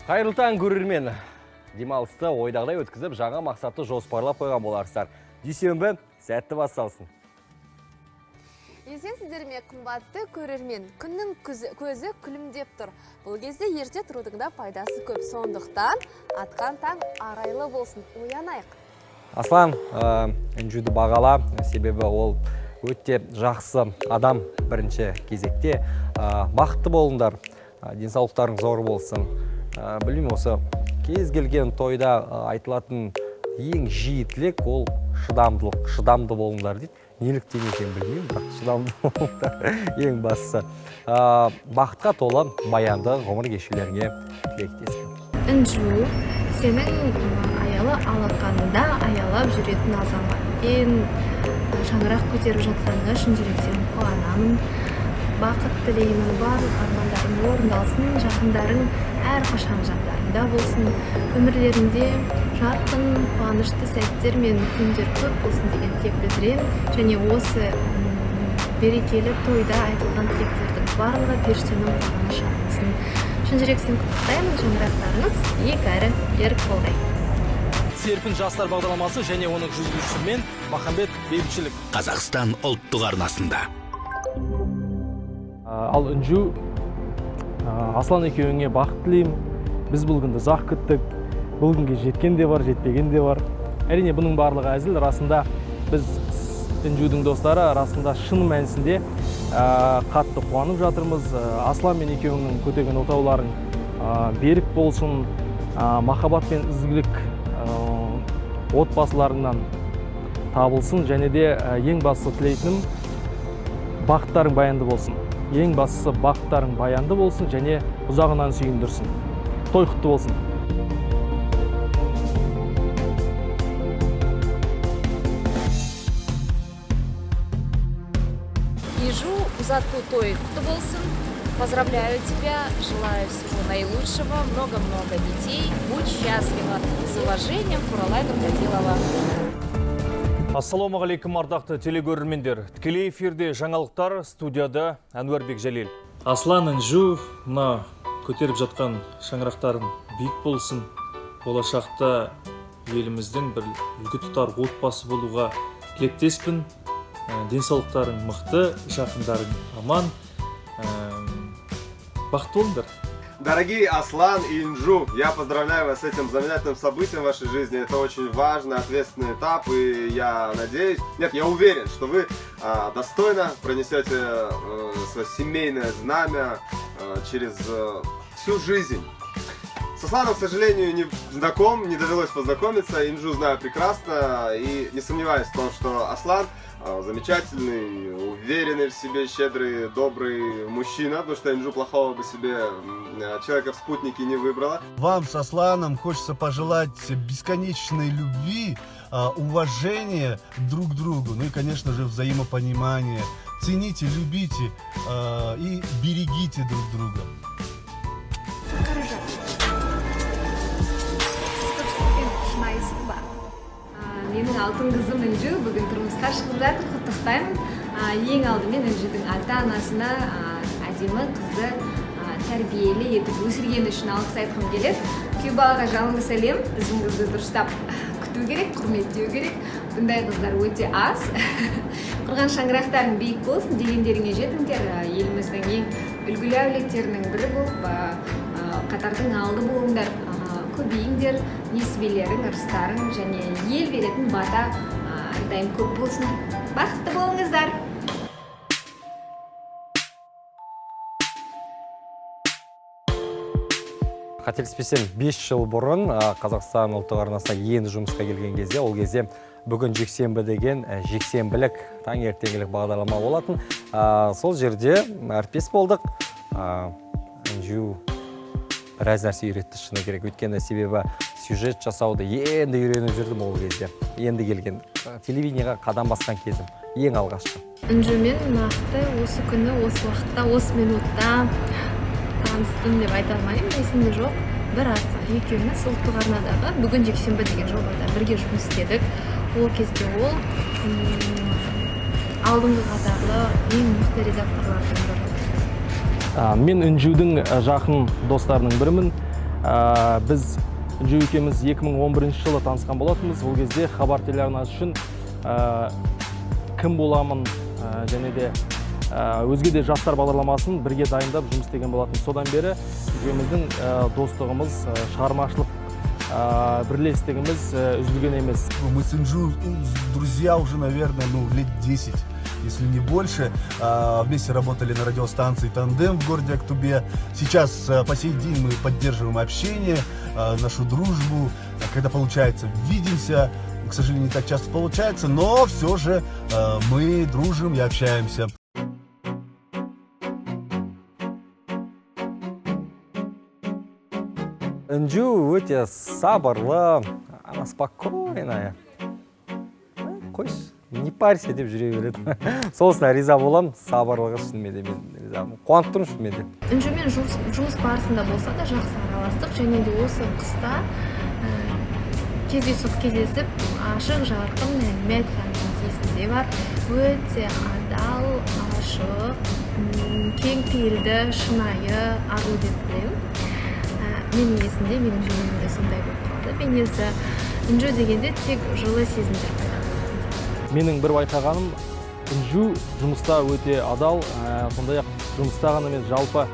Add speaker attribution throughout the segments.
Speaker 1: Қайырлы таң көрермен. Демалысты ойдағыдай өткізіп, жаңа мақсатты жоспарлап қойған боларсыздар. Дүйсенбі сәтті басталсын.
Speaker 2: Есенсіздер ме қымбатты көрермен, күннің көзі күлімдеп тұр. Бұл кезде ерте тұрудың да пайдасы көп. Сондықтан атқан таң арайлы болсын, оянайық.
Speaker 1: Аслан, Үнжуді бағала, себебі ол өте жақсы адам бірінші кезекте. Бақытты болыңдар, денсаулықтарың зор болсын. Білмеймін, осы кез келген тойда айтылатын ең жиі тілек ол шыдамдылық, шыдамды болыңдар дейді. Неліктен екенін білмеймін, бірақ шыдамды болыңдар ең бастысы. Бақытқа толы баянды ғұмыр кешулеріңе тілектеспін.
Speaker 3: Үнжу, сенің аялы алақанында аялап жүретін азамат. Шаңырақ көтеріп жатқаныңа шын жүректен қуанамын. Бақыт тілеймін, барлық армандарың орындалсын, жақындарың әрқашан жандарында болсын. Өмірлерінде жарқын, қуанышты сәттер мен күндер көп болсын деген тілек білдіремін. Және осы берекелі тойда айтылған тілектердің барлығы періштенің құлағына шалынсын. Шын жүректен құттықтаймын, шаңырақтарыңыз иек әрі берік болғай.
Speaker 4: Серпін жастар бағдарламасы және оның жүргізушісімен Махамбет Бейбітшілік.
Speaker 5: Қазақстан ұлттық арнасында.
Speaker 4: Ал Үнжу, Аслан екеуіңе бақыт тілеймін. Біз бұл күнді ұзақ күттік. Бұл күнге жеткен де бар, жетпеген де бар. Әрине бұның барлығы әзіл. Расында біз Үнжудің достары арасында шын мәнісінде қатты қуанып жатырмыз. Аслан мен екеуіңнің көтеген отауларың берік болсын, махаббат пен ізгілік отбасыларыңнан табылсын, және де ең бастысы тілейтінім бақыттарың баянды болсын. Ең бастысы бақыттарың баянды болсын және ұзағынан сүйіндірсін. Той құтты болсын.
Speaker 6: Ежу, ұзату той құтты болсын. Поздравляю тебя, желаю всего наилучшего, много-много детей. Будь счастлива. С уважением, Куралай Нұрғадилова.
Speaker 4: Ассалаумағалейкум, ардақты телегөрермендер. Тікелей эфирде жаңалықтар, студияда Әнуарбек Жәлел. Аслан, Үнжу, мына көтеріп жатқан шаңырақтарың биік болсын. Болашақта еліміздің бір үлгі тұтар отбасы болуға тілектеспін. Денсаулықтарың мықты, жақындарың аман. Бақытты болыңдар.
Speaker 7: Дорогие Аслан и Инжу, я поздравляю вас с этим знаменательным событием в вашей жизни. Это очень важный, ответственный этап, и я надеюсь, нет, я уверен, что вы достойно пронесете свое семейное знамя через всю жизнь. С Асланом, к сожалению, не знаком, не довелось познакомиться. Инжу знаю прекрасно и не сомневаюсь в том, что Аслан замечательный, уверенный в себе, щедрый, добрый мужчина, потому что Инжу плохого бы себе человека в спутнике не выбрала.
Speaker 8: Вам с Асланом хочется пожелать бесконечной любви, уважения друг к другу, ну и, конечно же, взаимопонимания. Цените, любите и берегите друг друга.
Speaker 3: Менің алтын қызым Үнжу бүгін тұрмысқа шығып жатыр, құттықтаймын. Ең алдымен Үнжудің ата-анасына әдемі қызды тәрбиелі етіп өсіргені үшін алғыс айтқым келеді. Күйеу балаға жалынды сәлем, біздің қызды дұрыстап күту керек, құрметтеу керек. Бұндай қыздар өте аз. Құрған шаңырақтарың биік болсын, дегендеріңе жетіңдер. Еліміздің ең үлгілі әулеттерінің бірі болып, қатардың алды болыңдар. Көбейіңдер, несібелерің, ырыстарың және ел беретін бата әрдайым көп болсын. Бақытты болыңыздар!
Speaker 1: Қателеспесем, 5 жыл бұрын Қазақстан ұлттық арнасына енді жұмысқа келген кезде, ол кезде бүгін жексенбі деген жексенбілік таңертеңгілік бағдарлама болатын. Сол жерде әріптес болдық. Үнжу біраз нәрсе үйретті шыны керек. Өйткені себебі сюжет жасауды енді үйреніп жүрдім ол кезде. Енді келген телевидениеға қадам басқан кезім. Ең алғашқы.
Speaker 3: Үнжумен нақты осы күні, осы уақытта, осы минутта таныстым деп айта алмаймын, есімде жоқ. Бірақ екеуміз ұлттық арнадағы бүгін жексенбі деген жобада бірге жұмыс істедік. Ол кезде ол алдыңғы қатарлы ең мықты редакторлардың бірі.
Speaker 4: Мен Үнжудің жақын достарының бірімін. Біз Үнжу екеуміз 2011 жылы танысқан болатынбыз. Ол кезде хабар телеарнасы үшін кім боламын және де өзге де жастар бағдарламасын бірге дайындап жұмыс істеген болатын. Содан бері екеуміздің достығымыз, шығармашылық бірлестігіміз үзілген емес.
Speaker 8: Мы с Инжу друзья уже, наверное, лет 10, если не больше. Вместе работали на радиостанции «Тандем» в городе Актубе. Сейчас по сей день мы поддерживаем общение, нашу дружбу. Когда получается, видимся. К сожалению, не так часто получается, но все же мы дружим и общаемся.
Speaker 1: Үнжу өте сабырлы, она спокойная. Қойшы, не парься деп жүре береді. Соғысына риза болам, сабырлығы шынымен мен ризамын. Қуанып тұрмын шынымен.
Speaker 3: Үнжумен жұмыс барысында болса да жақсы араластық, және де осы қыста кездесіп, ашық жарқын әңгіме айтқанымыз есімде бар. Өте адал, ашық, кең пейілді, шынайы, ару деп білемін. Менің есімде, менің жүрегімде сондай болып қалды. Мен есі Үнжу дегенде тек жылы сезімдер пайда болды.
Speaker 4: Менің бір байқағаным, Үнжу жұмыста өте адал, сондай-ақ жұмыста ғана емес, жалпы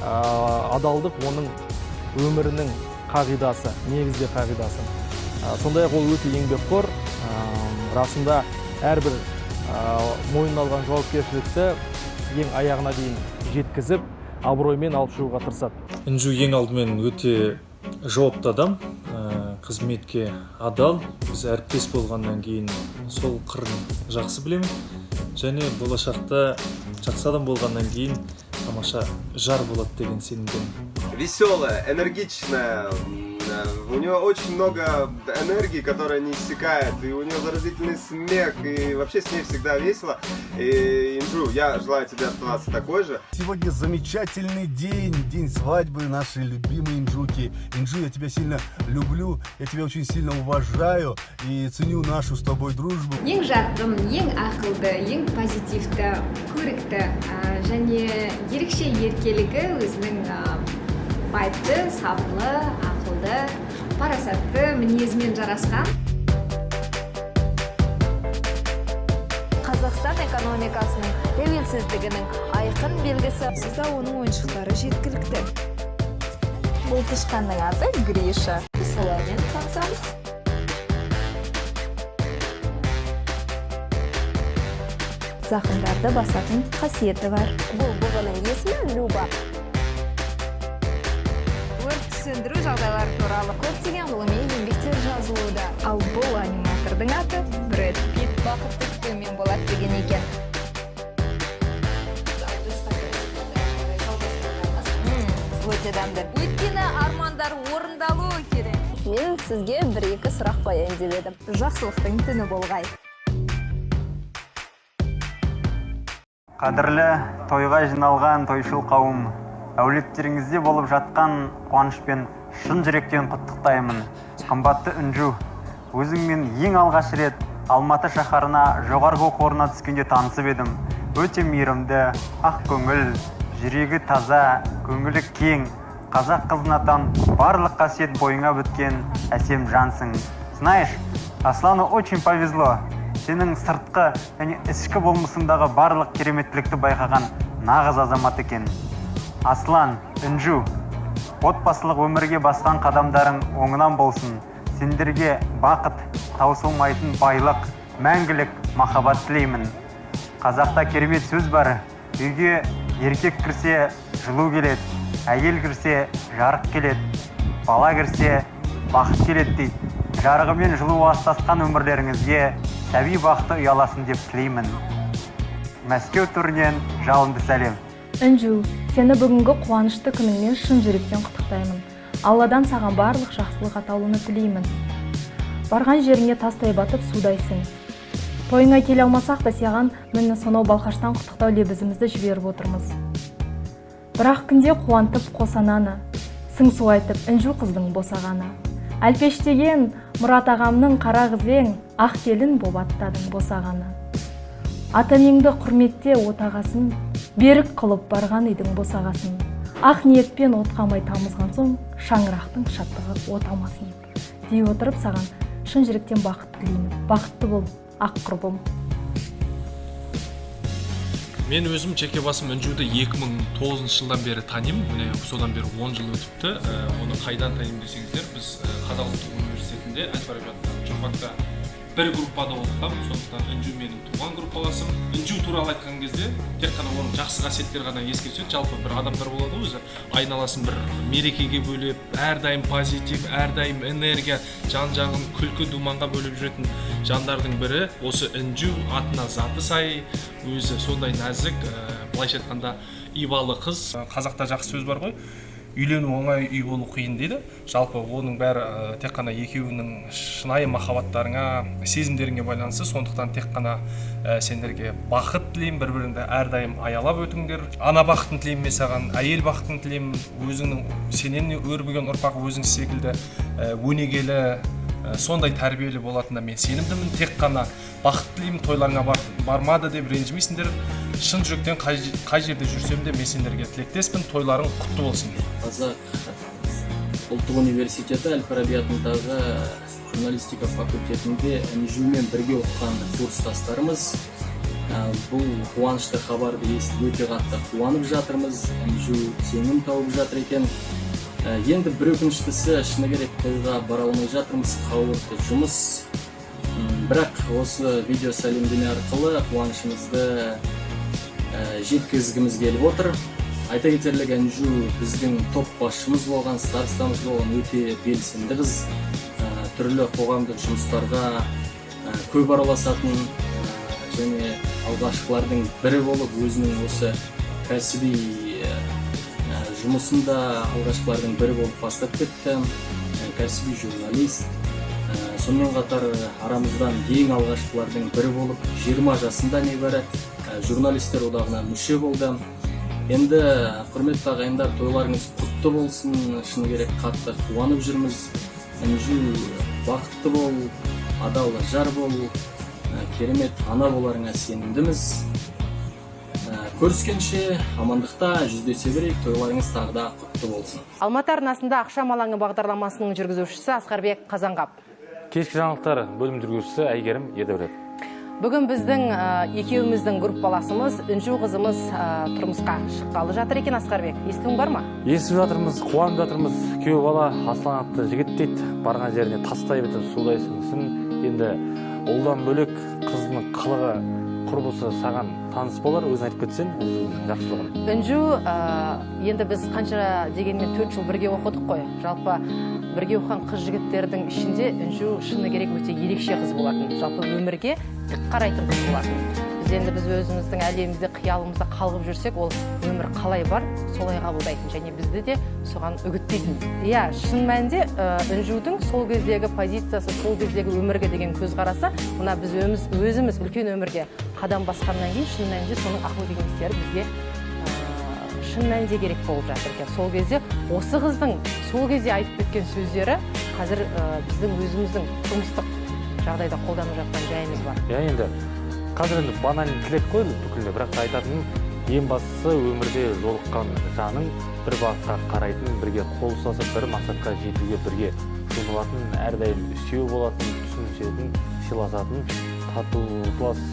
Speaker 4: адалдық оның өмірінің қағидасы, негізгі қағидасы. Сондай-ақ ол өте еңбекқор, расында әрбір мойнына алған жауапкершілікті ең аяғына дейін жеткізіп, абыроймен алып шығуға тырысады.
Speaker 9: Үнжу ең алдымен өте жауапты адам, қызметке адал. Біз әріптес болғаннан кейін сол қырын жақсы білемін. Және болашақта жақсы адам болғаннан кейін тамаша жар болады деген сенімдемін.
Speaker 7: Веселая, энергичная. У нее очень много энергии, которая не иссякает, и у нее заразительный смех, и вообще с ней всегда весело. И, Инжу, я желаю тебе оставаться такой же.
Speaker 8: Сегодня замечательный день, день свадьбы нашей любимой Инжуки. Инжу, я тебя сильно люблю, я тебя очень сильно уважаю и ценю нашу с тобой дружбу.
Speaker 3: Ең жарқын, ең ақылды, ең позитивті, көрікті, және ерекше еркелігі өзінің байыпты, сабырлы, ақылды, парасатты мінезімен жарасқан.
Speaker 6: Қазақстан экономикасының тәуелсіздігінің айқын белгісі.
Speaker 2: Сізда оның ойыншықтары жеткілікті.
Speaker 6: Бұл тышқанның аты Гриша. Солаймен танысамыз.
Speaker 10: Зақымдарды басатын қасиеті бар.
Speaker 2: Бұл бұғының есімі Люба.
Speaker 3: Өрт сөндіру жағдайлары туралы
Speaker 2: Көптеген ғылыми еңбектер жазылуда.
Speaker 10: Ал бұл аниматордың аты Брэд Питт.
Speaker 2: Бақытты күтумен болады деген екен. Өте дәмді. Өйткені армандар орындалуы керек. Мен сізге бір-екі сұрақ қояйын деп едім.
Speaker 10: Жақсылықтың түні болғай.
Speaker 11: Қадірлі тойға жиналған тойшыл қауым, әулеттеріңізде болып жатқан қуанышпен шын жүректен құттықтаймын. Қымбатты Үнжу, өзіңмен ең алғаш рет Алматы шаһарына жоғарғы оқу орнына түскенде танысып едім. Өте мейірімді, ақ көңіл, жүрегі таза, көңілі кең, қазақ қызынатан барлық қасиет бойыңа біткен әсем жансың. Знаешь, Аслану очень повезло. Сенің сыртқы және ішкі болмысындағы барлық кереметтілікті байқаған нағыз азамат екен. Аслан, Үнжу, отбасылық өмірге басқан қадамдарың оңынан болсын. Сендерге бақыт, таусылмайтын байлық, мәңгілік махаббат тілеймін. Қазақта керемет сөз бар. Үйге еркек кірсе жылу келеді, әйел кірсе жарық келеді, бала кірсе бақыт келеді дейді. Жарығы мен жылуы астасқан өмірлеріңізге сәби бақыты ұяласын деп тілеймін. Мәскеу төрінен жалынды сәлем.
Speaker 10: Үнжу, сені бүгінгі қуанышты күніңмен шын жүректен құттықтаймын. Алладан саған барлық жақсылық атаулыны тілеймін. Барған жеріңе тастай батып судайсың. Тойыңа келе алмасақ та саған міне сонау Балқаштан құттықтау лебізімізді жіберіп отырмыз. Бірақ күнде қуантып қосананы, сыңсу айтып Үнжу қыздың босағаны. Әлпештеген Мұрат ағамның қара қызбен ақ келін боп аттадың босағаны. Ата-енеңді құрметте отағасын, берік қылып барған үйдің босағасын. ақ ниетпен от қамай тамызған соң шаңырақтың шаттығы от алмасын дей отырып саған шын жүректен бақыт тілеймін. Бақытты бол, ақ құрбым.
Speaker 12: Мен өзім жеке басым Үнжуді 2009 жылдан бері танимын. Міне содан бері 10 жыл өтіпті. Оны қайдан танимын десеңіздер, біз Қазақ ұлттық университетінде Әл-Фараби атындағы журфакта бір группада оқығам. Сондықтан Үнжу менің туған группаласым. Үнжу туралы айтқан кезде тек қана оның жақсы қасиеттері ғана еске түседі. Жалпы бір адамдар болады өзі айналасын бір мерекеге бөлеп, әрдайым позитив, әрдайым энергия, жан-жағын күлкі думанға бөліп жүретін жандардың бірі осы Үнжу. Атына заты сай, өзі сондай нәзік, былайша айтқанда ибалы қыз. Қазақта жақсы сөз бар ғой, үйлену оңай, үй болу қиын дейді. Жалпы оның бәрі тек қана екеуінің шынайы махаббаттарыңа, сезімдеріңе байланысты. Сондықтан тек қана сендерге бақыт тілеймін, бір-біріңді әрдайым аялап өтіңдер. Ана бақытын тілеймін мен саған, әйел бақытын тілеймін. Өзіңнің сенен өрбіген ұрпақ өзің секілді өнегелі, сондай тәрбиелі болатынына мен сенімдімін. Тек қана бақыт тілеймін, тойларыңа бармады деп ренжімейсіңдер. Шын жүректен қай жерде жүрсем де мен сендерге тілектеспін. Тойларың құтты болсын.
Speaker 13: Қазақ ұлттық университеті Әл-Фараби атындағы журналистика факультетінде Үнжумен бірге оқыған курстастарымыз. Бұл қуанышты хабарды естіп өте қатты қуанып жатырмыз. Үнжу сенім тауып жатыр екен. Енді бір өкініштісі, шыны керек тойға бара алмай жатырмыз, қауіпті жұмыс. Бірақ осы видео сәлемдеме арқылы қуанышымызды жеткізгіміз келіп отыр. Айта кетерлігі, Үнжу біздің топ басшымыз болған, старостамыз болған өте белсенді қыз. Түрлі қоғамдық жұмыстарға көп араласатын және алғашқылардың бірі болып, өзінің осы кәсіби жұмысында алғашқылардың бірі болып бастап кетті. Кәсіби журналист. Сонымен қатар арамыздан ең алғашқылардың бірі болып 20 жасында небәрі журналистер одағына мүше болды. Енді құрметті ағайындар, тойларыңыз құтты болсын. Шыны керек қатты қуанып жүрміз. Үнжу бақытты бол, адал жар бол, керемет ана боларыңа сенімдіміз. Көріскенше амандықта, жүздесе берейік, тойларыңыз тағы да құтты болсын.
Speaker 14: Алматы арнасында Ақшам алаңы бағдарламасының жүргізушісі Асқарбек Қазанғап.
Speaker 4: Кешкі жаңалықтар бөлім жүргізушісі Әйгерім Ердәулет.
Speaker 14: Бүгін біздің екеуміздің группаласымыз Үнжу қызымыз тұрмысқа шыққалы жатыр екен. Асқарбек, естуің бар ма?
Speaker 4: Естіп жатырмыз, қуанып жатырмыз. Күйеу бала Аслан атты жігіт дейді, барған жеріне тастай бітіп судай сіңсін. Енді олдан бөлек қыздың қылығы құрбысы саған таныс болар, өзің айтып кетсең, жақсылығын.
Speaker 14: Үнжу, енді біз қанша дегенмен 4 жыл бірге оқыдық қой. Жалпы бірге оқыған қыз жігіттердің ішінде Үнжу шыны керек өте ерекше қыз болатын. Жалпы өмірге тік қарайтын қыз болатын. Біз өзіміздің әлемімізде, қиялымызда қалғып жүрсек, ол өмір қалай бар, солай қабылдайтын және бізді де соған үгіттейтін. Иә, шын мәнінде Үнжудің сол кездегі позициясы, сол кездегі өмірге деген көзқарасы, мына біз өзіміз үлкен өмірге қадам басқаннан кейін шын мәнінде соның ақыл кеңестері бізге шын мәнінде керек болып жатыр екен. Сол кезде осы қыздың сол кезде айтып кеткен сөздері қазір біздің өзіміздің тұрмыстық жағдайда қолданып жатқан жайымыз бар.
Speaker 4: Иә, енді қазір енді банальный тілек қой бүкілде, бірақ айтатыным ең бастысы өмірде жолыққан жаның бір бағытқа қарайтын, бірге қол ұстасып, бір мақсатқа жетуге бірге жұмылатын, әрдайым сүйеу болатын, түсінісетін, сыйласатын, татулас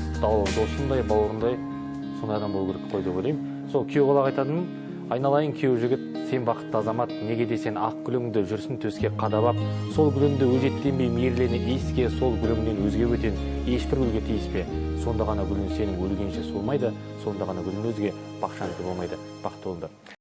Speaker 4: досындай, бауырындай сондай адам болу керек қой деп ойлаймын. Сол күйеу балаға айтатыным, айналайын күйеу жігіт, сен бақытты азамат, неге десен ақ гүліңді жүрсін төске қадап, сол гүліңді өжеттенбей мейірлене иіске, сол гүліңнен өзге бөтен ешбір гүлге тиіспе. Сонда ғана гүлің сенің өлгенше солмайды, сонда ғана гүлің өзге бақшанікі болмайды. Бақытты болыңдар.